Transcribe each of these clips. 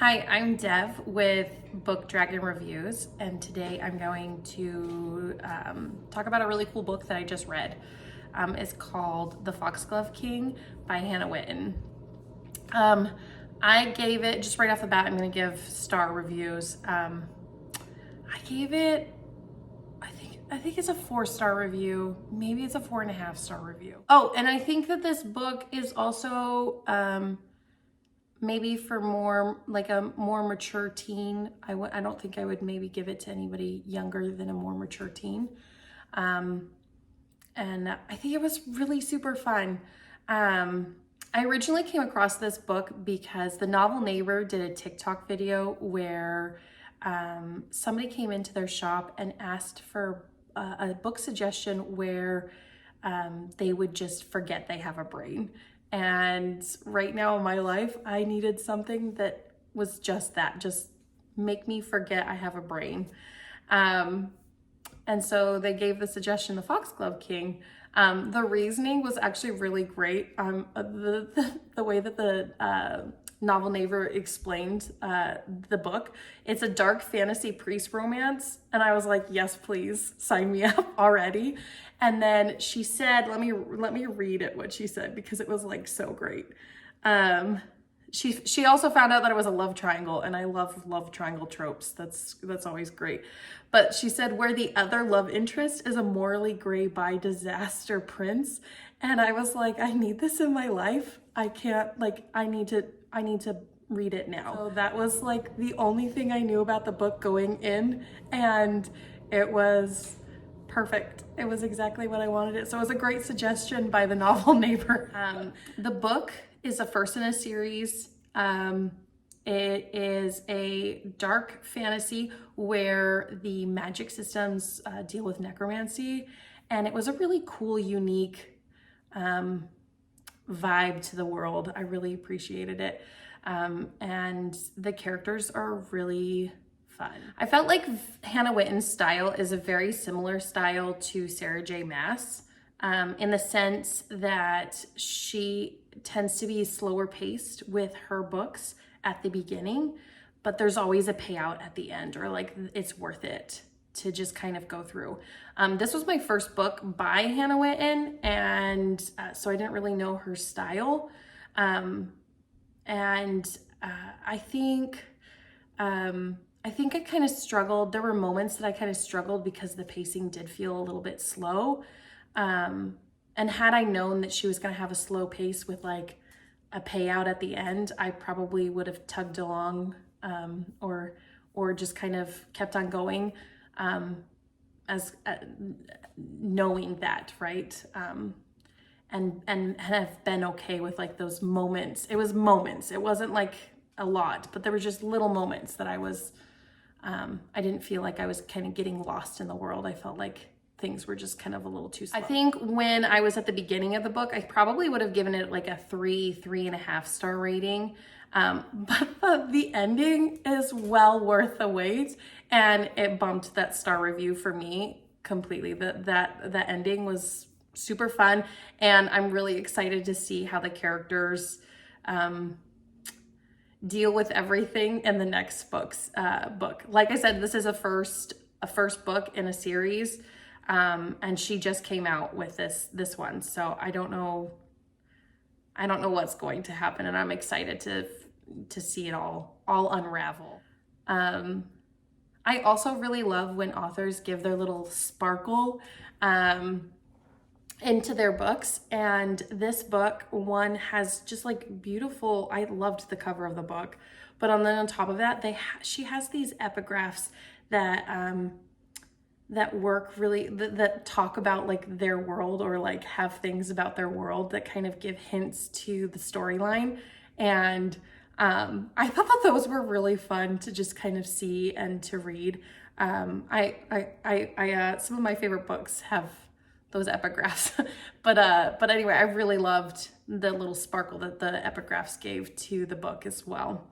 Hi, I'm Dev with Book Dragon Reviews, and today I'm going to talk about a really cool book that I just read. It's called The Foxglove King by Hannah Whitten. I gave it, just right off the bat, I'm going to give star reviews. I gave it, I think it's a 4-star review. Maybe it's a 4.5-star review. Oh, and I think that this book is also maybe for more like a more mature teen. I don't think I would maybe give it to anybody younger than a more mature teen. And I think it was really super fun. I originally came across this book because the novel neighbor did a TikTok video where somebody came into their shop and asked for a book suggestion where they would just forget they have a brain. And right now in my life, I needed something that was just that, just make me forget I have a brain. And so they gave the suggestion, The Foxglove King. The reasoning was actually really great. The way that the novel neighbor explained the book, it's a dark fantasy priest romance. And I was like, yes, please sign me up already. And then she said, let me read it, what she said, because it was like so great. She also found out that it was a love triangle, and I love love triangle tropes. That's always great. But she said, where the other love interest is a morally gray by disaster prince. And I was like, I need this in my life. I can't, like, I need to read it now. So that was like the only thing I knew about the book going in, and it was perfect. It was exactly what I wanted it. So it was a great suggestion by the novel neighbor. The book is the first in a series. It is a dark fantasy where the magic systems deal with necromancy, and it was a really cool, unique vibe to the world. I really appreciated it. And the characters are really fun. I felt like Hannah Whitten's style is a very similar style to Sarah J. Maas, in the sense that she tends to be slower paced with her books at the beginning, but there's always a payout at the end, or like it's worth it to just kind of go through. This was my first book by Hannah Whitten, and so I didn't really know her style. I think I kind of struggled. There were moments that I kind of struggled because the pacing did feel a little bit slow. And had I known that she was going to have a slow pace with like a payout at the end, I probably would have tugged along, or just kind of kept on going, as knowing that, right? And have been okay with like those moments. It was moments. It wasn't like a lot, but there were just little moments that I didn't feel like I was kind of getting lost in the world. I felt like things were just kind of a little too slow. I think when I was at the beginning of the book, I probably would have given it like a 3.5-star rating. But the ending is well worth the wait, and it bumped that star review for me completely. The ending was super fun, and I'm really excited to see how the characters deal with everything in the next book. Like I said, this is a first book in a series, and she just came out with this one, so I don't know what's going to happen, and I'm excited to see it all unravel. I also really love when authors give their little sparkle into their books, and this book one has just like beautiful, I loved the cover of the book, but on top of that, she has these epigraphs that work really, that talk about like their world, or like have things about their world that kind of give hints to the storyline. And I thought that those were really fun to just kind of see and to read. Some of my favorite books have those epigraphs, but anyway, I really loved the little sparkle that the epigraphs gave to the book as well.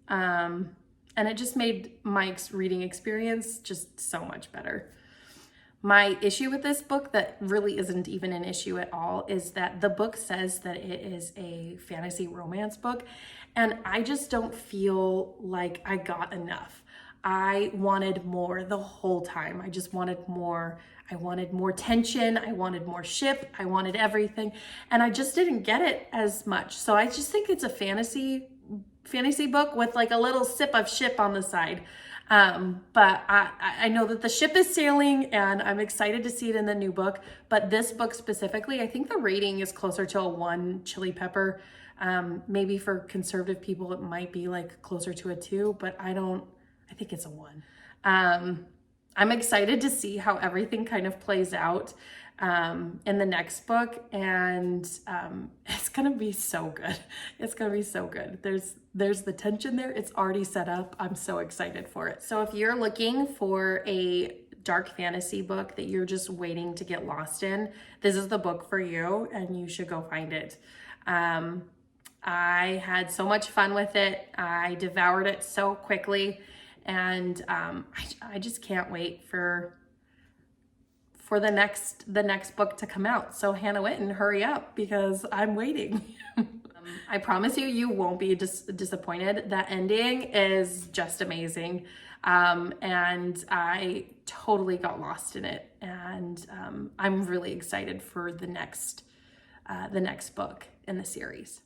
And it just made my reading experience just so much better. My issue with this book, that really isn't even an issue at all, is that the book says that it is a fantasy romance book, and I just don't feel like I got enough. I wanted more the whole time. I just wanted more. I wanted more tension. I wanted more ship. I wanted everything. And I just didn't get it as much. So I just think it's a fantasy book with like a little sip of ship on the side. But I know that the ship is sailing, and I'm excited to see it in the new book. But this book specifically, I think the rating is closer to a 1 chili pepper. Maybe for conservative people, it might be like closer to a 2, but I think it's a 1. I'm excited to see how everything kind of plays out in the next book, and it's gonna be so good. It's gonna be so good. There's the tension there. It's already set up. I'm so excited for it. So if you're looking for a dark fantasy book that you're just waiting to get lost in, this is the book for you, and you should go find it. I had so much fun with it. I devoured it so quickly, and I just can't wait for the next book to come out. So Hannah Whitten, hurry up, because I'm waiting. I promise you won't be disappointed. That ending is just amazing. And I totally got lost in it. And I'm really excited for the next book in the series.